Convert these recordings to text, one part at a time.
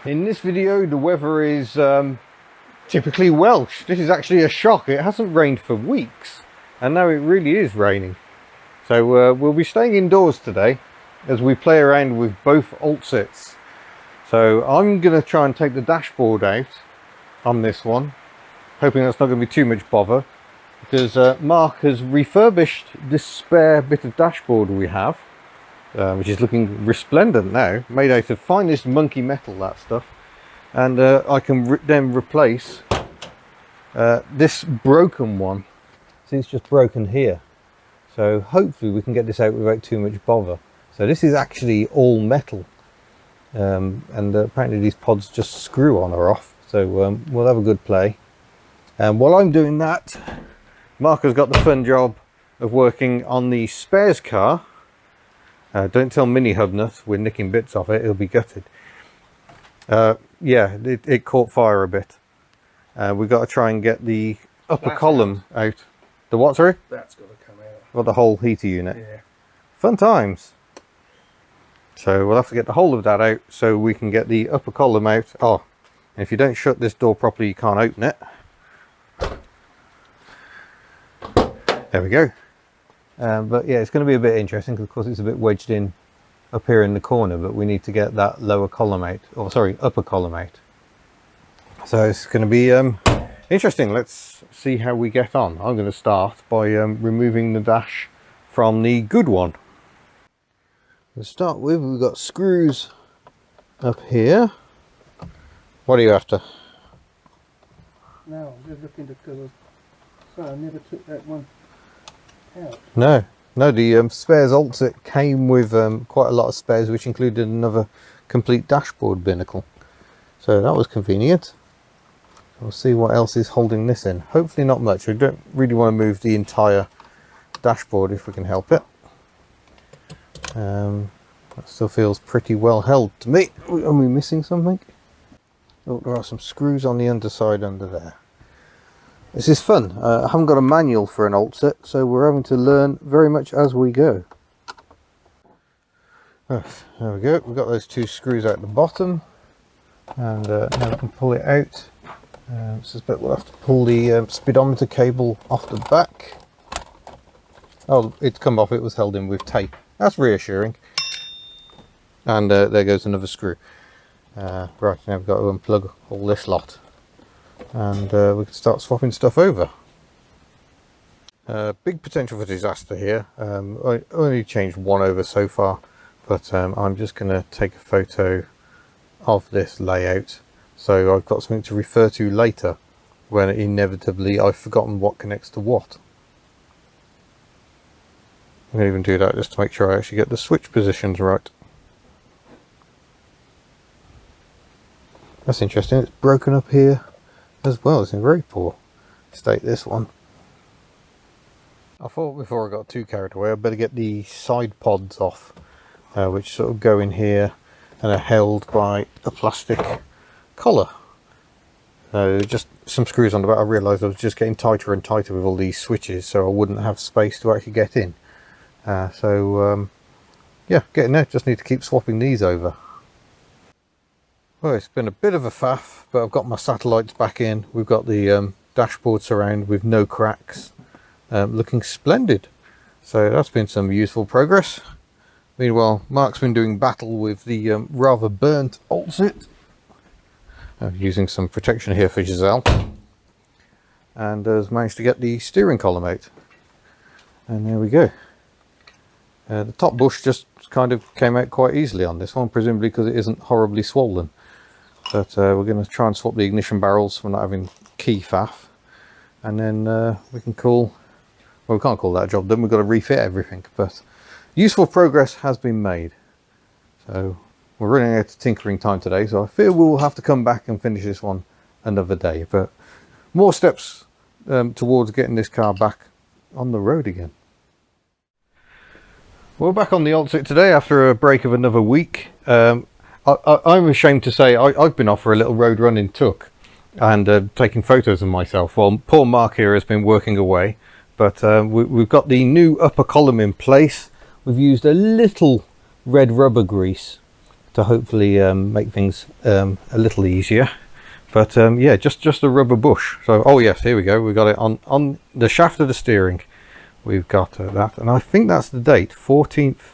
In this video, the weather is typically Welsh. This is actually a shock. It hasn't rained for weeks, and now it really is raining. So we'll be staying indoors today as we play around with both Oltcits. So I'm going to try and take the dashboard out on this one, hoping that's not going to be too much bother, because Mark has refurbished this spare bit of dashboard we have, which is looking resplendent now, made out of finest monkey metal, that stuff. And I can then replace this broken one. See, it's just broken here. So hopefully we can get this out without too much bother. So this is actually all metal. And apparently these pods just screw on or off. So we'll have a good play. And while I'm doing that, Mark has got the fun job of working on the spares car. Don't tell Mini Hubnut we're nicking bits off it, it'll be gutted. Yeah, it caught fire a bit. We've got to try and get the upper column out. The what, sorry? That's got to come out. Well, the whole heater unit. Yeah. Fun times. So we'll have to get the whole of that out so we can get the upper column out. Oh, and if you don't shut this door properly, you can't open it. There we go. But yeah, it's going to be a bit interesting because of course it's a bit wedged in up here in the corner, but we need to get that lower column out, or sorry, upper column out. So it's going to be interesting. Let's see how we get on. I'm going to start by removing the dash from the good one. To start with, we've got screws up here. What are you after? No, I'm just looking because I never took that one out. No, the spares Oltcit came with quite a lot of spares, which included another complete dashboard binnacle. So that was convenient. We'll see what else is holding this in. Hopefully not much. We don't really want to move the entire dashboard if we can help it. That still feels pretty well held to me. Are we missing something? Oh, there are some screws on the underside under there. This is fun. I haven't got a manual for an Oltcit, so we're having to learn very much as we go. Oh, there we go. We've got those two screws out the bottom, and now we can pull it out. I suspect we'll have to pull the speedometer cable off the back. Oh, it's come off. It was held in with tape. That's reassuring. And there goes another screw. Right, now we've got to unplug all this lot. And we can start swapping stuff over. Big potential for disaster here. I only changed one over so far, but I'm just going to take a photo of this layout so I've got something to refer to later when inevitably I've forgotten what connects to what. I'm going to even do that just to make sure I actually get the switch positions right. That's interesting, it's broken up here as well. It's in very poor state, this one. I thought before I got too carried away I'd better get the side pods off, which sort of go in here and are held by a plastic collar. Just some screws on the back. I realised I was just getting tighter and tighter with all these switches, so I wouldn't have space to actually get in. Yeah, getting there. Just need to keep swapping these over. Well, it's been a bit of a faff, but I've got my satellites back in. We've got the dashboard surround with no cracks, looking splendid. So that's been some useful progress. Meanwhile, Mark's been doing battle with the rather burnt Oltcit, using some protection here for Giselle, and has managed to get the steering column out. And there we go. The top bush just kind of came out quite easily on this one, presumably because it isn't horribly swollen. But we're going to try and swap the ignition barrels for not having key faff, and then we can call, well, we can't call that a job done. We've got to refit everything, but useful progress has been made. So we're running out of tinkering time today, so I fear we will have to come back and finish this one another day, but more steps towards getting this car back on the road again. We're back on the Oltcit today after a break of another week. I'm ashamed to say I've been off for a little road run in Took and taking photos of myself. Well, poor Mark here has been working away, but we've got the new upper column in place. We've used a little red rubber grease to hopefully make things a little easier. But yeah, just a rubber bush. So, oh yes, here we go. We got it on the shaft of the steering. We've got that, and I think that's the date, 14th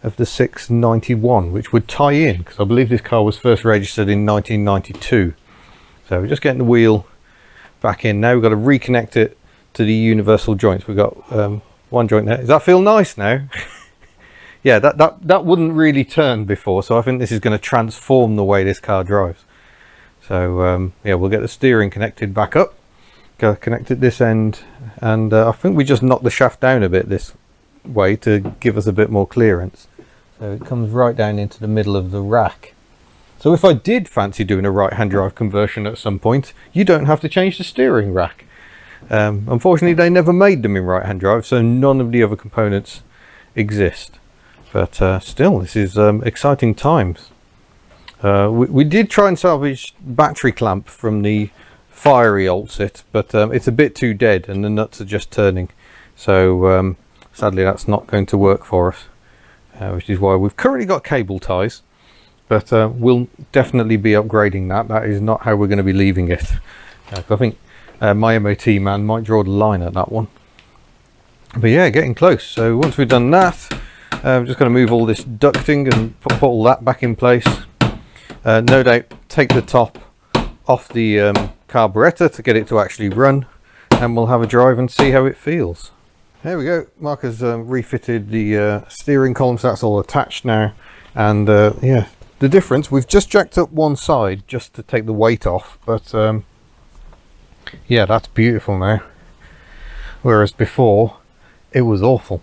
of the 6th 91, which would tie in, because I believe this car was first registered in 1992. So we're just getting the wheel back in. Now we've got to reconnect it to the universal joints. We've got one joint there. Does that feel nice now? Yeah, that wouldn't really turn before, so I think this is going to transform the way this car drives. So yeah, we'll get the steering connected back up, connect it this end, and I think we just knock the shaft down a bit this way to give us a bit more clearance. So it comes right down into the middle of the rack. So if I did fancy doing a right-hand drive conversion at some point, you don't have to change the steering rack. Unfortunately, they never made them in right-hand drive, so none of the other components exist. But still, this is exciting times. We did try and salvage battery clamp from the fiery Oltcit, but it's a bit too dead and the nuts are just turning. So sadly, that's not going to work for us, which is why we've currently got cable ties. But we'll definitely be upgrading that. That is not how we're going to be leaving it. I think my MOT man might draw the line at that one. But yeah, getting close. So once we've done that, I'm just going to move all this ducting and put all that back in place. No doubt take the top off the carburettor to get it to actually run, and we'll have a drive and see how it feels. There we go. Mark has refitted the steering column, so that's all attached now. And yeah, the difference, we've just jacked up one side just to take the weight off, but yeah, that's beautiful now, whereas before it was awful.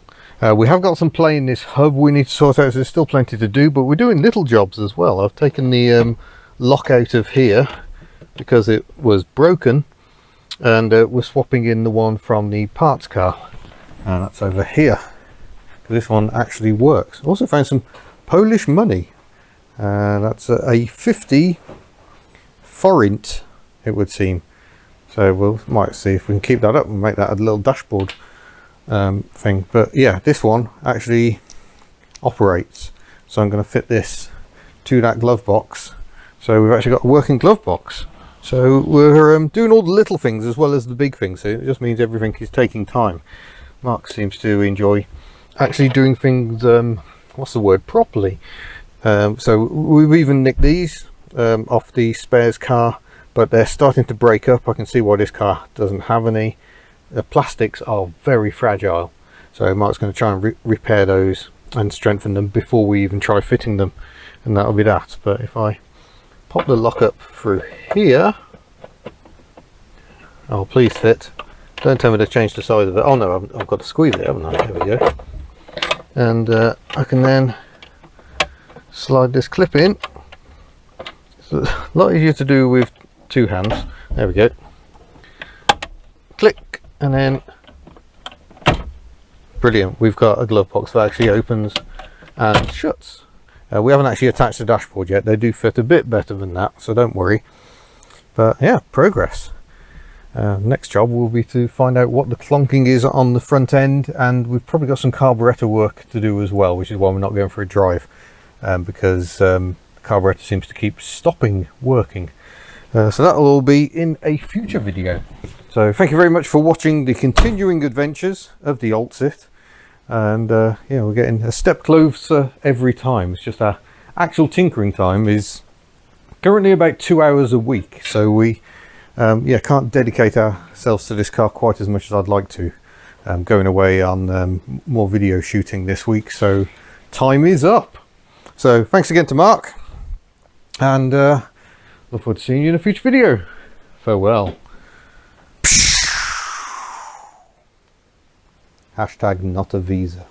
We have got some play in this hub we need to sort out, so there's still plenty to do, but we're doing little jobs as well. I've taken the lock out of here because it was broken, and we're swapping in the one from the parts car, and that's over here. This one actually works. Also found some Polish money. That's a 50 forint, it would seem. So we might see if we can keep that up and make that a little dashboard thing. But yeah, this one actually operates. So I'm going to fit this to that glove box. So we've actually got a working glove box. So we're doing all the little things as well as the big things. So it just means everything is taking time. Mark seems to enjoy actually doing things, what's the word, properly. So we've even nicked these off the spares car, but they're starting to break up. I can see why this car doesn't have any. The plastics are very fragile, so Mark's going to try and repair those and strengthen them before we even try fitting them, and that'll be that. But if I pop the lock up through here, oh please fit, don't tell me to change the size of it. Oh no, I've got to squeeze it, haven't I? There we go. And I can then slide this clip in. It's a lot easier to do with two hands. There we go. Click, and then brilliant, we've got a glove box that actually opens and shuts. We haven't actually attached the dashboard yet. They do fit a bit better than that, so don't worry. But yeah, progress. Next job will be to find out what the clonking is on the front end, and we've probably got some carburettor work to do as well, which is why we're not going for a drive, because the carburettor seems to keep stopping working. So that'll all be in a future video. So thank you very much for watching the continuing adventures of the Oltcit, and yeah, we're getting a step closer every time. It's just our actual tinkering time is currently about 2 hours a week, so we yeah, can't dedicate ourselves to this car quite as much as I'd like to. Going away on more video shooting this week, so time is up. So thanks again to Mark, and look forward to seeing you in a future video. Farewell. Hashtag not a visa.